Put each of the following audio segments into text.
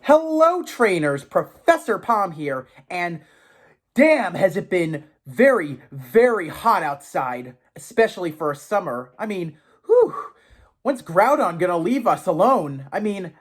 Hello, trainers! Professor Palm here, and damn, has it been very, very hot outside, especially for a summer. Whew, when's Groudon gonna leave us alone?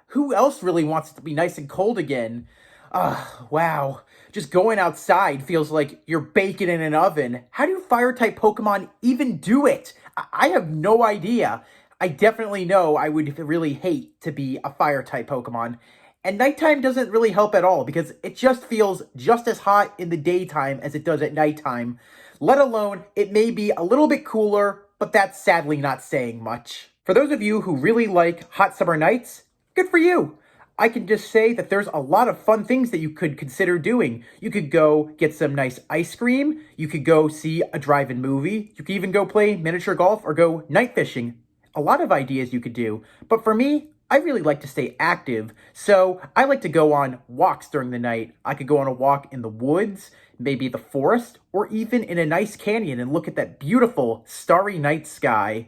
Who else really wants it to be nice and cold again? Wow. Just going outside feels like you're baking in an oven. How do fire-type Pokemon even do it? I have no idea. I definitely know I would really hate to be a fire-type Pokemon. And nighttime doesn't really help at all because it just feels just as hot in the daytime as it does at nighttime. Let alone, it may be a little bit cooler, but that's sadly not saying much. For those of you who really like hot summer nights, good for you. I can just say that there's a lot of fun things that you could consider doing. You could go get some nice ice cream. You could go see a drive-in movie. You could even go play miniature golf or go night fishing. A lot of ideas you could do. But for me, I really like to stay active, so I like to go on walks during the night. I could go on a walk in the woods, maybe the forest, or even in a nice canyon and look at that beautiful starry night sky.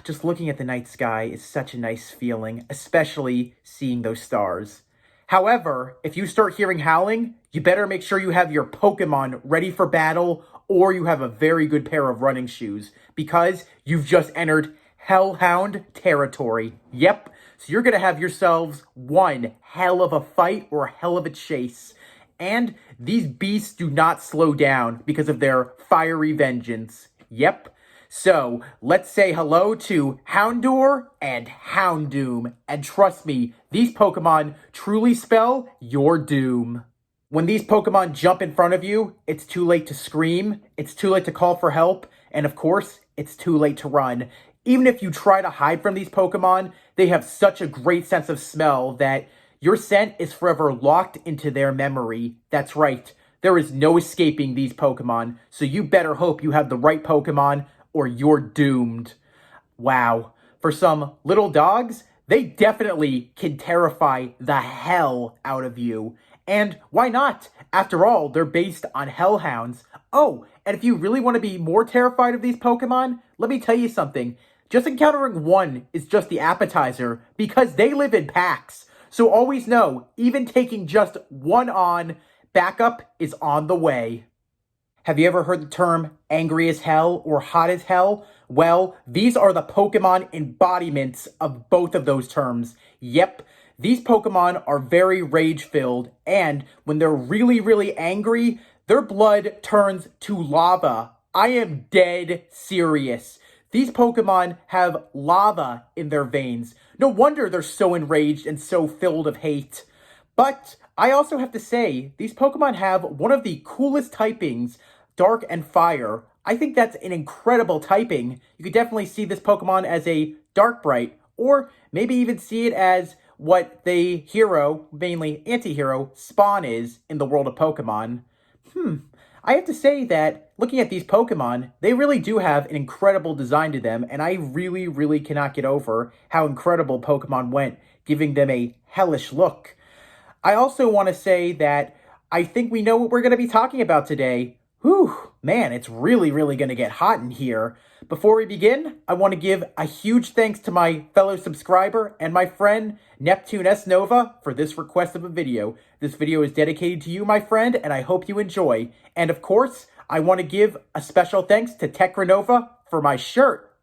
Just looking at the night sky is such a nice feeling, especially seeing those stars. However, if you start hearing howling, you better make sure you have your Pokemon ready for battle or you have a very good pair of running shoes because you've just entered Hellhound territory. Yep, so you're going to have yourselves one hell of a fight or a hell of a chase. And these beasts do not slow down because of their fiery vengeance. Yep. So, let's say hello to Houndour and Houndoom. And trust me, these Pokemon truly spell your doom. When these Pokemon jump in front of you, it's too late to scream, it's too late to call for help, and of course, it's too late to run. Even if you try to hide from these Pokemon, they have such a great sense of smell that your scent is forever locked into their memory. That's right, there is no escaping these Pokemon, so you better hope you have the right Pokemon or you're doomed. Wow, for some little dogs, they definitely can terrify the hell out of you. And why not? After all, they're based on Hellhounds. Oh, and if you really want to be more terrified of these Pokemon, let me tell you something. Just encountering one is just the appetizer because they live in packs. So always know, even taking just one on, backup is on the way. Have you ever heard the term angry as hell or hot as hell? Well, these are the Pokemon embodiments of both of those terms. Yep, these Pokemon are very rage-filled, and when they're really, really angry, their blood turns to lava. I am dead serious. These Pokemon have lava in their veins. No wonder they're so enraged and so filled of hate. But I also have to say, these Pokemon have one of the coolest typings, Dark and Fire. I think that's an incredible typing. You could definitely see this Pokemon as a Darkbright, or maybe even see it as what the hero, mainly anti-hero, Spawn is in the world of Pokemon. I have to say that, looking at these Pokemon, they really do have an incredible design to them, and I really, really cannot get over how incredible Pokemon went, giving them a hellish look. I also want to say that I think we know what we're going to be talking about today. Whew, man, it's really, really going to get hot in here. Before we begin, I want to give a huge thanks to my fellow subscriber and my friend, Neptune S. Nova, for this request of a video. This video is dedicated to you, my friend, and I hope you enjoy. And of course, I want to give a special thanks to Techranova for my shirt.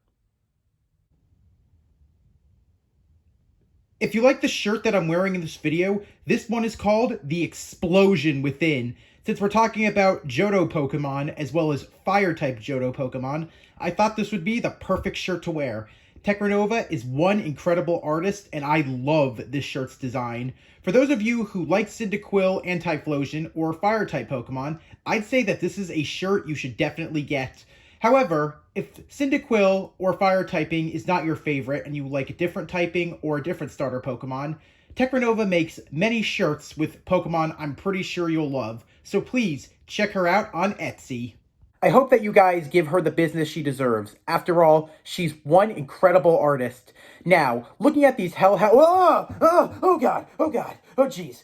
If you like the shirt that I'm wearing in this video, this one is called The Explosion Within. Since we're talking about Johto Pokemon, as well as Fire-type Johto Pokemon, I thought this would be the perfect shirt to wear. Techranova is one incredible artist, and I love this shirt's design. For those of you who like Cyndaquil and Typhlosion, or Fire-type Pokemon, I'd say that this is a shirt you should definitely get. However, if Cyndaquil or Fire typing is not your favorite, and you like a different typing or a different starter Pokemon, Techranova makes many shirts with Pokemon I'm pretty sure you'll love, so please check her out on Etsy. I hope that you guys give her the business she deserves. After all, she's one incredible artist. Now, looking at these oh god, Oh, jeez.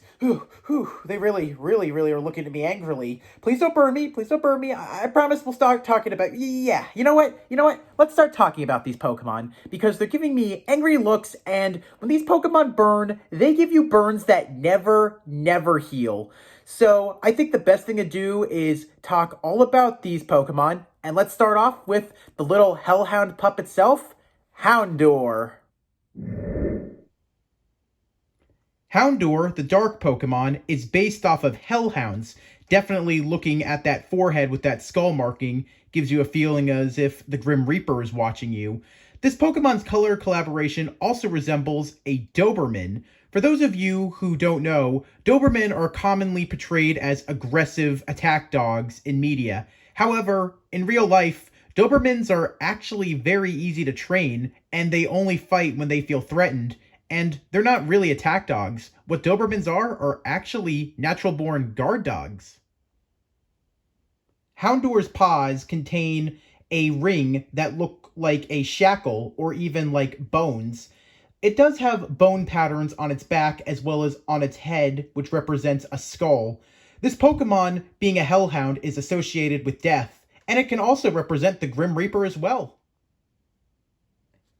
They really are looking at me angrily. Please don't burn me. Please don't burn me. I promise we'll start talking about... Yeah, you know what? Let's start talking about these Pokemon. Because they're giving me angry looks, and when these Pokemon burn, they give you burns that never heal. So I think the best thing to do is talk all about these Pokemon. And let's start off with the little Hellhound pup itself, Houndour. Houndour, the dark Pokemon, is based off of Hellhounds. Definitely looking at that forehead with that skull marking gives you a feeling as if the Grim Reaper is watching you. This Pokemon's color collaboration also resembles a Doberman. For those of you who don't know, Doberman are commonly portrayed as aggressive attack dogs in media. However, in real life, Dobermans are actually very easy to train, and they only fight when they feel threatened. And they're not really attack dogs. What Dobermans are actually natural-born guard dogs. Houndour's paws contain a ring that look like a shackle or even like bones. It does have bone patterns on its back as well as on its head, which represents a skull. This Pokemon, being a Hellhound, is associated with death, and it can also represent the Grim Reaper as well.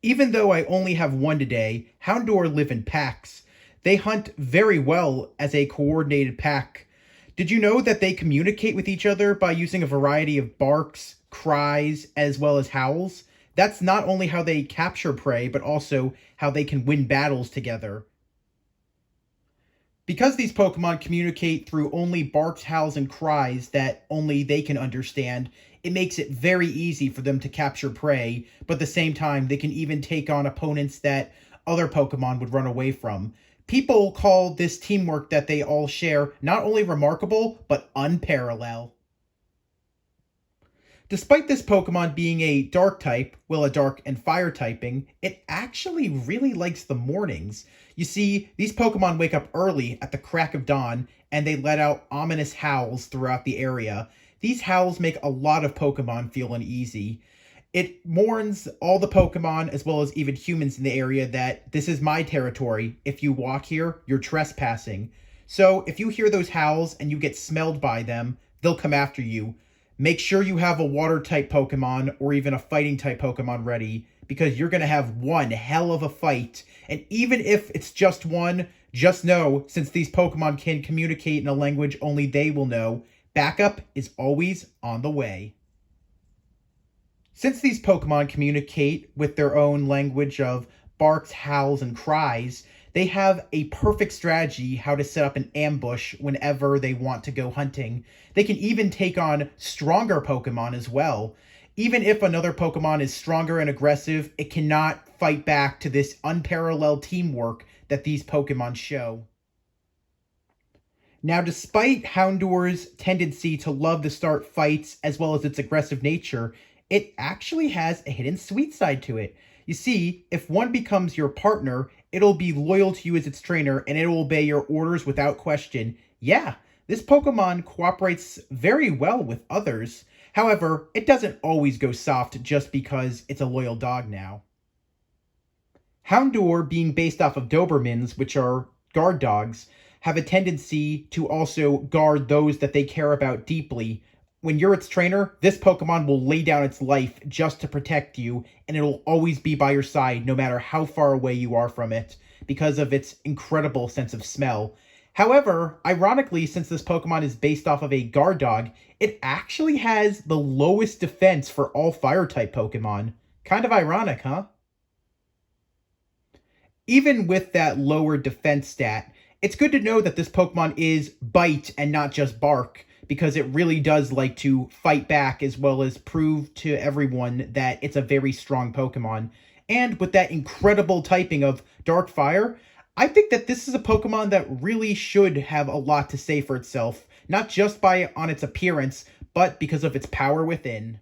Even though I only have one today, Houndour live in packs. They hunt very well as a coordinated pack. Did you know that they communicate with each other by using a variety of barks, cries, as well as howls? That's not only how they capture prey, but also how they can win battles together. Because these Pokemon communicate through only barks, howls, and cries that only they can understand, it makes it very easy for them to capture prey, but at the same time, they can even take on opponents that other Pokemon would run away from. People call this teamwork that they all share not only remarkable, but unparalleled. Despite this Pokemon being a dark type, well, a dark and fire typing, it actually really likes the mornings. You see, these Pokemon wake up early at the crack of dawn, and they let out ominous howls throughout the area. These howls make a lot of Pokemon feel uneasy. It warns all the Pokemon, as well as even humans in the area, that this is my territory. If you walk here, you're trespassing. So if you hear those howls and you get smelled by them, they'll come after you. Make sure you have a water-type Pokemon or even a fighting-type Pokemon ready, because you're going to have one hell of a fight. And even if it's just one, just know, since these Pokemon can communicate in a language only they will know, backup is always on the way. Since these Pokemon communicate with their own language of barks, howls, and cries, they have a perfect strategy how to set up an ambush whenever they want to go hunting. They can even take on stronger Pokemon as well. Even if another Pokemon is stronger and aggressive, it cannot fight back to this unparalleled teamwork that these Pokemon show. Now, despite Houndour's tendency to love to start fights as well as its aggressive nature, it actually has a hidden sweet side to it. You see, if one becomes your partner, it'll be loyal to you as its trainer, and it'll obey your orders without question. Yeah, this Pokemon cooperates very well with others. However, it doesn't always go soft just because it's a loyal dog now. Houndour, being based off of Dobermans, which are guard dogs, have a tendency to also guard those that they care about deeply. When you're its trainer, this Pokemon will lay down its life just to protect you, and it'll always be by your side no matter how far away you are from it, because of its incredible sense of smell. However, ironically, since this Pokemon is based off of a guard dog, it actually has the lowest defense for all fire-type Pokemon. Kind of ironic, huh? Even with that lower defense stat, it's good to know that this Pokemon is bite and not just bark, because it really does like to fight back as well as prove to everyone that it's a very strong Pokemon. And with that incredible typing of Dark Fire, I think that this is a Pokemon that really should have a lot to say for itself, not just on its appearance, but because of its power within.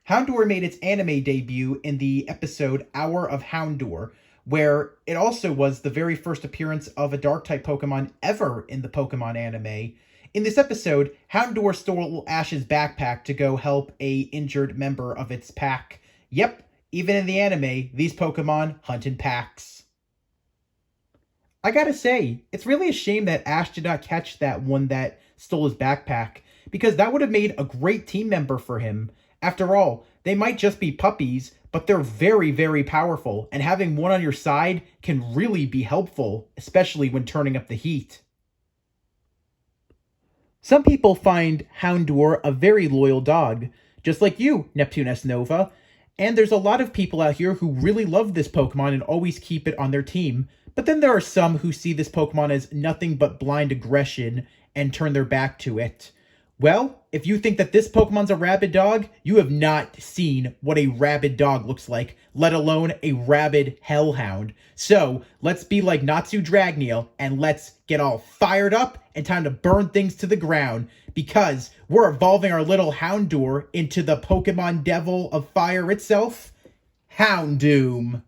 Houndour made its anime debut in the episode Hour of Houndour, where it also was the very first appearance of a Dark-type Pokemon ever in the Pokemon anime. In this episode, Houndour stole Ash's backpack to go help a injured member of its pack. Yep, even in the anime, these Pokemon hunt in packs. I gotta say, it's really a shame that Ash did not catch that one that stole his backpack, because that would have made a great team member for him. After all, they might just be puppies, but they're very, very powerful, and having one on your side can really be helpful, especially when turning up the heat. Some people find Houndour a very loyal dog, just like you, Neptune S. Nova. And there's a lot of people out here who really love this Pokemon and always keep it on their team. But then there are some who see this Pokemon as nothing but blind aggression and turn their back to it. Well, if you think that this Pokemon's a rabid dog, you have not seen what a rabid dog looks like, let alone a rabid hellhound. So, let's be like Natsu Dragneel, and let's get all fired up and time to burn things to the ground, because we're evolving our little Houndour into the Pokemon devil of fire itself, Houndoom.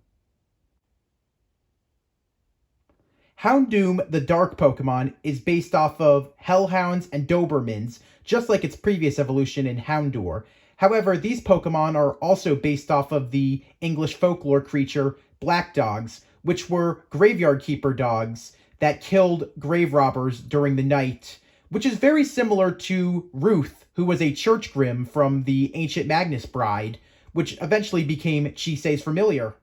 Houndoom, the dark Pokemon, is based off of Hellhounds and Dobermans, just like its previous evolution in Houndour. However, these Pokemon are also based off of the English folklore creature Black Dogs, which were graveyard keeper dogs that killed grave robbers during the night, which is very similar to Ruth, who was a church Grimm from the ancient Magnus Bride, which eventually became Chisei's familiar.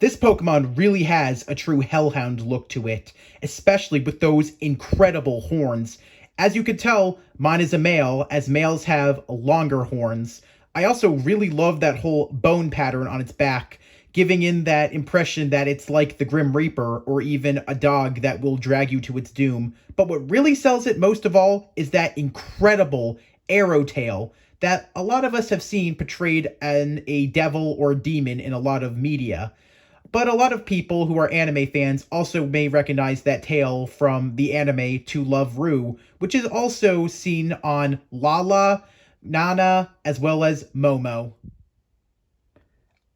This Pokemon really has a true Hellhound look to it, especially with those incredible horns. As you can tell, mine is a male, as males have longer horns. I also really love that whole bone pattern on its back, giving in that impression that it's like the Grim Reaper, or even a dog that will drag you to its doom. But what really sells it most of all is that incredible arrow tail that a lot of us have seen portrayed in a devil or demon in a lot of media. But a lot of people who are anime fans also may recognize that tail from the anime To Love Ru, which is also seen on Lala, Nana, as well as Momo.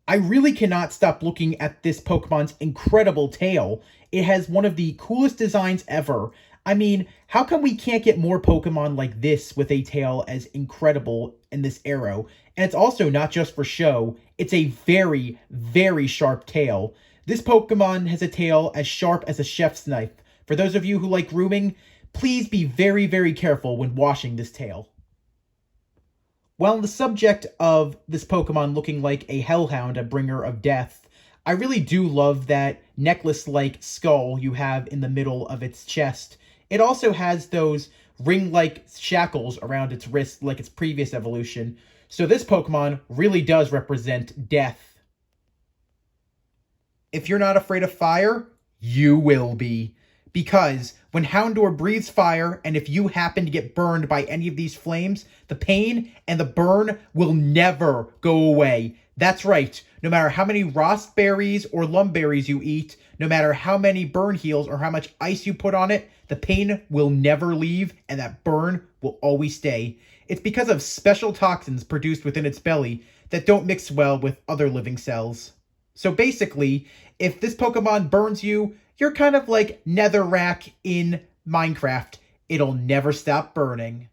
I really cannot stop looking at this Pokemon's incredible tail. It has one of the coolest designs ever. I mean, how come we can't get more Pokemon like this with a tail as incredible in this arrow? And it's also not just for show, it's a very, very sharp tail. This Pokemon has a tail as sharp as a chef's knife. For those of you who like grooming, please be very, very careful when washing this tail. While on the subject of this Pokemon looking like a Hellhound, a bringer of death, I really do love that necklace-like skull you have in the middle of its chest. It also has those ring-like shackles around its wrist like its previous evolution, so this Pokemon really does represent death. If you're not afraid of fire, you will be. Because when Houndour breathes fire, and if you happen to get burned by any of these flames, the pain and the burn will never go away. That's right. No matter how many raspberries or lumberries you eat, no matter how many burn heals or how much ice you put on it, the pain will never leave and that burn will always stay. It's because of special toxins produced within its belly that don't mix well with other living cells. So basically, if this Pokemon burns you, you're kind of like Netherrack in Minecraft. It'll never stop burning.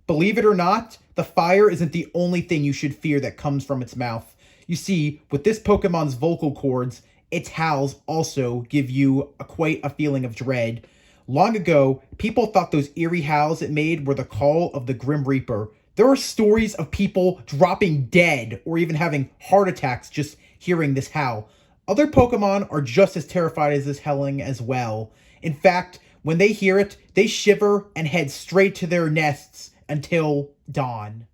Believe it or not, the fire isn't the only thing you should fear that comes from its mouth. You see, with this Pokemon's vocal cords, its howls also give you quite a feeling of dread. Long ago, people thought those eerie howls it made were the call of the Grim Reaper. There are stories of people dropping dead or even having heart attacks just hearing this howl. Other Pokemon are just as terrified as this howling as well. In fact, when they hear it, they shiver and head straight to their nests until dawn.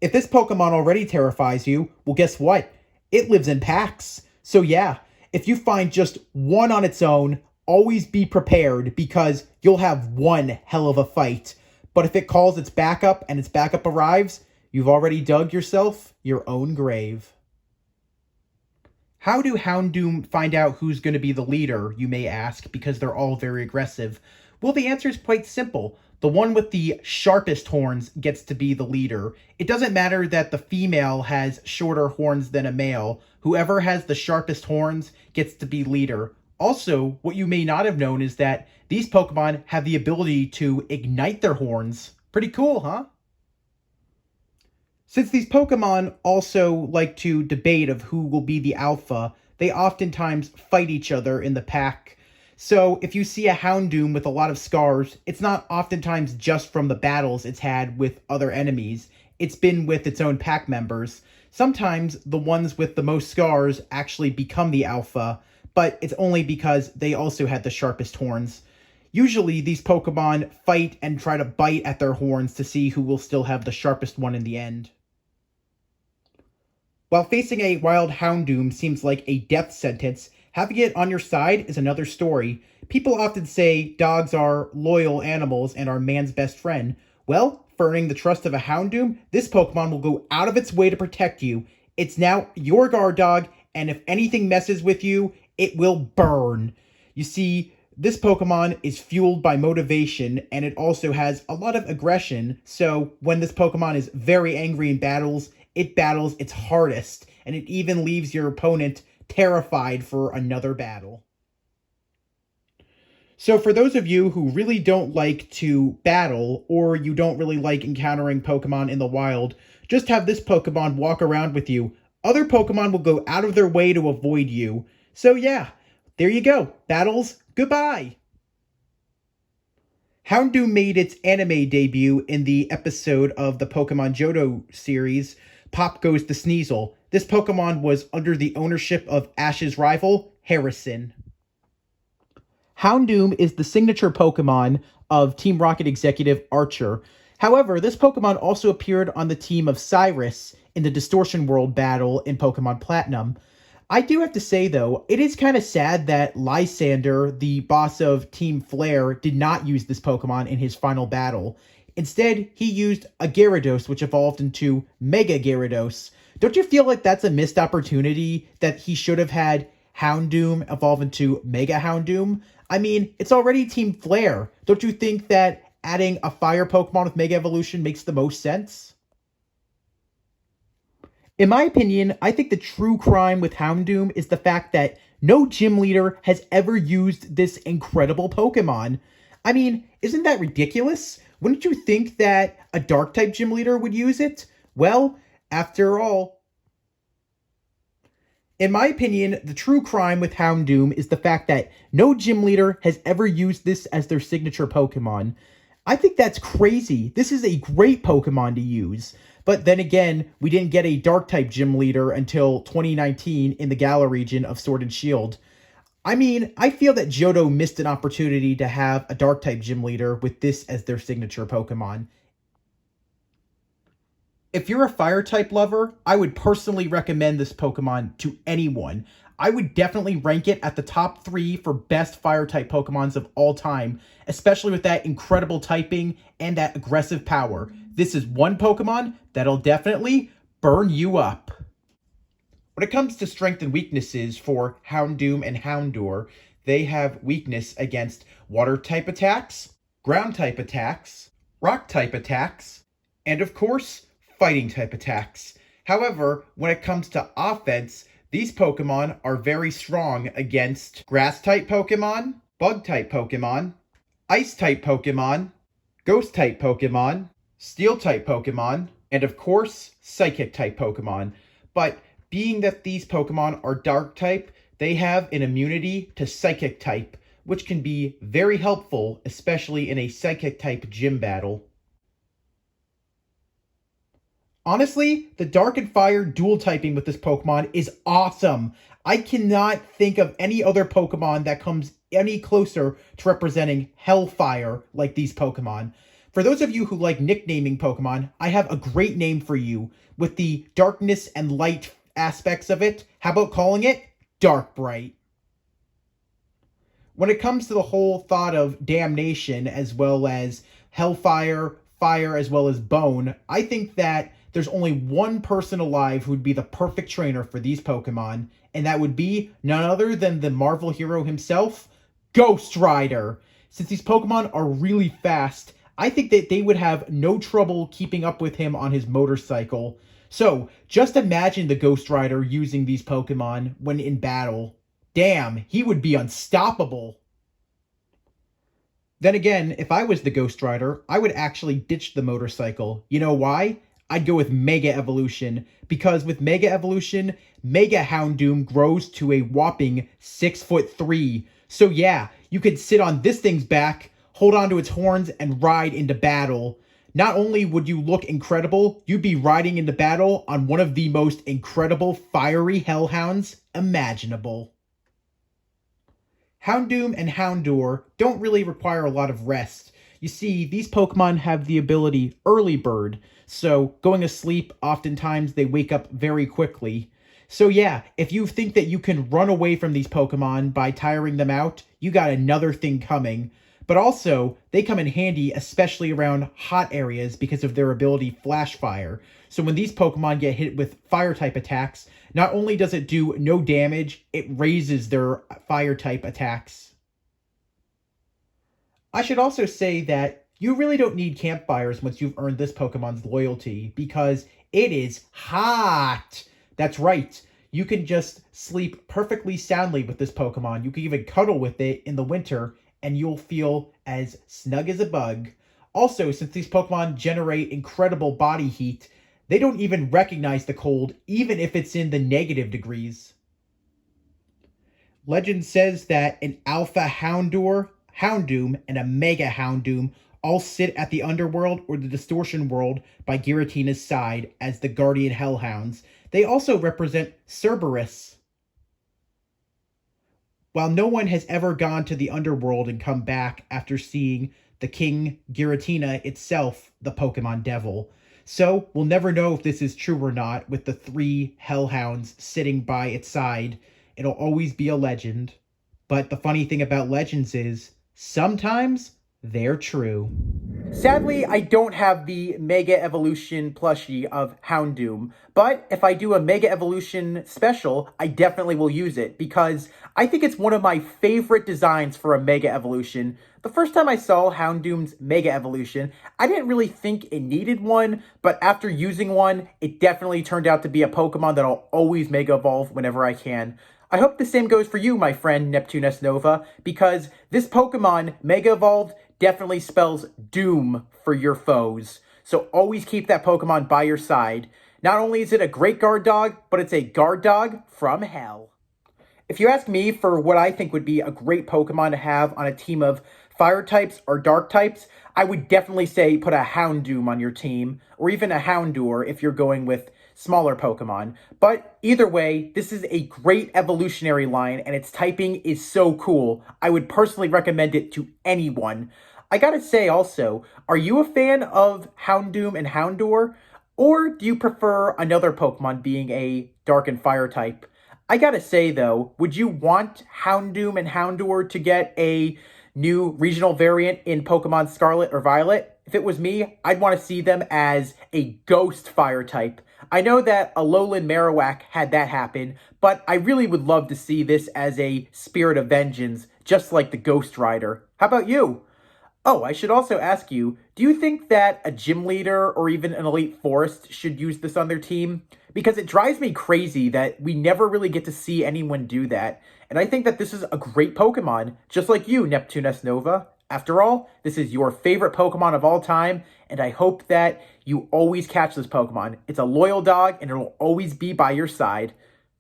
If this Pokemon already terrifies you, well, guess what? It lives in packs. So yeah, if you find just one on its own, always be prepared because you'll have one hell of a fight. But if it calls its backup and its backup arrives, you've already dug yourself your own grave. How do Houndoom find out who's going to be the leader, you may ask, because they're all very aggressive? Well, the answer is quite simple. The one with the sharpest horns gets to be the leader. It doesn't matter that the female has shorter horns than a male. Whoever has the sharpest horns gets to be leader. Also, what you may not have known is that these Pokemon have the ability to ignite their horns. Pretty cool, huh? Since these Pokemon also like to debate of who will be the alpha, they oftentimes fight each other in the pack. So if you see a Houndoom with a lot of scars, it's not oftentimes just from the battles it's had with other enemies. It's been with its own pack members. Sometimes the ones with the most scars actually become the alpha, but it's only because they also had the sharpest horns. Usually these Pokemon fight and try to bite at their horns to see who will still have the sharpest one in the end. While facing a wild Houndoom seems like a death sentence, having it on your side is another story. People often say dogs are loyal animals and are man's best friend. Well, for earning the trust of a Houndoom, this Pokemon will go out of its way to protect you. It's now your guard dog, and if anything messes with you, it will burn. You see, this Pokemon is fueled by motivation, and it also has a lot of aggression, so when this Pokemon is very angry in battles, it battles its hardest, and it even leaves your opponent terrified for another battle. So for those of you who really don't like to battle, or you don't really like encountering Pokemon in the wild, just have this Pokemon walk around with you. Other Pokemon will go out of their way to avoid you. So yeah, there you go. Battles, goodbye! Houndoom made its anime debut in the episode of the Pokemon Johto series, Pop Goes the Sneasel. This Pokemon was under the ownership of Ash's rival, Harrison. Houndoom is the signature Pokemon of Team Rocket executive Archer. However, this Pokemon also appeared on the team of Cyrus in the Distortion World battle in Pokemon Platinum. I do have to say, though, it is kind of sad that Lysander, the boss of Team Flare, did not use this Pokemon in his final battle. Instead, he used a Gyarados, which evolved into Mega Gyarados. Don't you feel like that's a missed opportunity, that he should have had Houndoom evolve into Mega Houndoom? I mean, it's already Team Flare. Don't you think that adding a fire Pokemon with Mega Evolution makes the most sense? In my opinion, I think the true crime with Houndoom is the fact that no gym leader has ever used this incredible Pokemon. I mean, isn't that ridiculous? Wouldn't you think that a Dark-type gym leader would use it? Well, after all, in my opinion, the true crime with Houndoom is the fact that no gym leader has ever used this as their signature Pokemon. I think that's crazy. This is a great Pokemon to use. But then again, we didn't get a Dark-type gym leader until 2019 in the Galar region of Sword and Shield. I mean, I feel that Johto missed an opportunity to have a Dark-type gym leader with this as their signature Pokemon. If you're a Fire-type lover, I would personally recommend this Pokemon to anyone. I would definitely rank it at the top 3 for best Fire-type Pokemons of all time, especially with that incredible typing and that aggressive power. This is one Pokemon that'll definitely burn you up. When it comes to strength and weaknesses for Houndoom and Houndour, they have weakness against Water-type attacks, Ground-type attacks, Rock-type attacks, and of course, Fighting-type attacks. However, when it comes to offense, these Pokemon are very strong against Grass-type Pokemon, Bug-type Pokemon, Ice-type Pokemon, Ghost-type Pokemon, Steel-type Pokemon, and of course, Psychic-type Pokemon. But being that these Pokemon are Dark-type, they have an immunity to Psychic-type, which can be very helpful, especially in a Psychic-type gym battle. Honestly, the Dark and Fire dual typing with this Pokemon is awesome. I cannot think of any other Pokemon that comes any closer to representing Hellfire like these Pokemon. For those of you who like nicknaming Pokemon, I have a great name for you. With the darkness and light aspects of it, how about calling it Darkbright? When it comes to the whole thought of damnation as well as Hellfire, Fire as well as Bone, I think that there's only one person alive who would be the perfect trainer for these Pokemon, and that would be none other than the Marvel hero himself, Ghost Rider. Since these Pokemon are really fast, I think that they would have no trouble keeping up with him on his motorcycle. So, just imagine the Ghost Rider using these Pokemon when in battle. Damn, he would be unstoppable. Then again, if I was the Ghost Rider, I would actually ditch the motorcycle. You know why? I'd go with Mega Evolution, because with Mega Evolution, Mega Houndoom grows to a whopping 6'3". So yeah, you could sit on this thing's back, hold onto its horns, and ride into battle. Not only would you look incredible, you'd be riding into battle on one of the most incredible fiery hellhounds imaginable. Houndoom and Houndour don't really require a lot of rest. You see, these Pokemon have the ability Early Bird, so going asleep, oftentimes they wake up very quickly. So yeah, if you think that you can run away from these Pokemon by tiring them out, you got another thing coming. But also, they come in handy especially around hot areas because of their ability Flash Fire. So when these Pokemon get hit with Fire-type attacks, not only does it do no damage, it raises their Fire-type attacks. I should also say that you really don't need campfires once you've earned this Pokemon's loyalty, because it is hot! That's right, you can just sleep perfectly soundly with this Pokemon. You can even cuddle with it in the winter, and you'll feel as snug as a bug. Also, since these Pokemon generate incredible body heat, they don't even recognize the cold, even if it's in the negative degrees. Legend says that an Alpha Houndour Houndoom and a Mega Houndoom all sit at the underworld or the distortion world by Giratina's side as the guardian Hellhounds. They also represent Cerberus. While no one has ever gone to the underworld and come back after seeing the King Giratina itself, the Pokemon Devil. So we'll never know if this is true or not with the 3 Hellhounds sitting by its side. It'll always be a legend. But the funny thing about legends is, sometimes they're true. Sadly, I don't have the Mega Evolution plushie of Houndoom, but if I do a Mega Evolution special, I definitely will use it, because I think it's one of my favorite designs for a Mega Evolution. The first time I saw Houndoom's Mega Evolution, I didn't really think it needed one, but after using one, it definitely turned out to be a Pokemon that I'll always Mega Evolve whenever I can. I hope the same goes for you, my friend Neptune S Nova, because this Pokemon, Mega Evolved, definitely spells doom for your foes. So always keep that Pokemon by your side. Not only is it a great guard dog, but it's a guard dog from hell. If you ask me for what I think would be a great Pokemon to have on a team of fire types or dark types, I would definitely say put a Houndoom on your team, or even a Houndour if you're going with smaller Pokemon. But either way, this is a great evolutionary line, and its typing is so cool. I would personally recommend it to anyone. I gotta say also, are you a fan of Houndoom and Houndour? Or do you prefer another Pokemon being a dark and fire type? I gotta say though, would you want Houndoom and Houndour to get a new regional variant in Pokemon Scarlet or Violet? If it was me, I'd want to see them as a ghost fire type. I know that Alolan Marowak had that happen, but I really would love to see this as a Spirit of Vengeance, just like the Ghost Rider. How about you? Oh, I should also ask you, do you think that a gym leader or even an elite forest should use this on their team? Because it drives me crazy that we never really get to see anyone do that. And I think that this is a great Pokemon, just like you, Neptune S Nova. After all, this is your favorite Pokemon of all time, and I hope that you always catch this Pokemon. It's a loyal dog, and it'll always be by your side.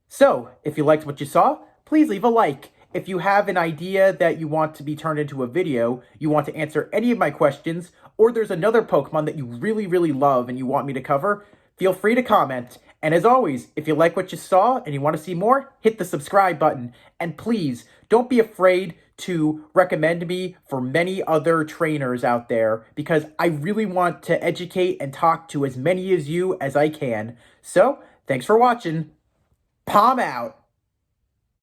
So, if you liked what you saw, please leave a like. If you have an idea that you want to be turned into a video, you want to answer any of my questions, or there's another Pokemon that you really, really love and you want me to cover, feel free to comment. And as always, if you like what you saw and you want to see more, hit the subscribe button. And please, don't be afraid to recommend me for many other trainers out there, because I really want to educate and talk to as many of you as I can. So, thanks for watching. Palm out.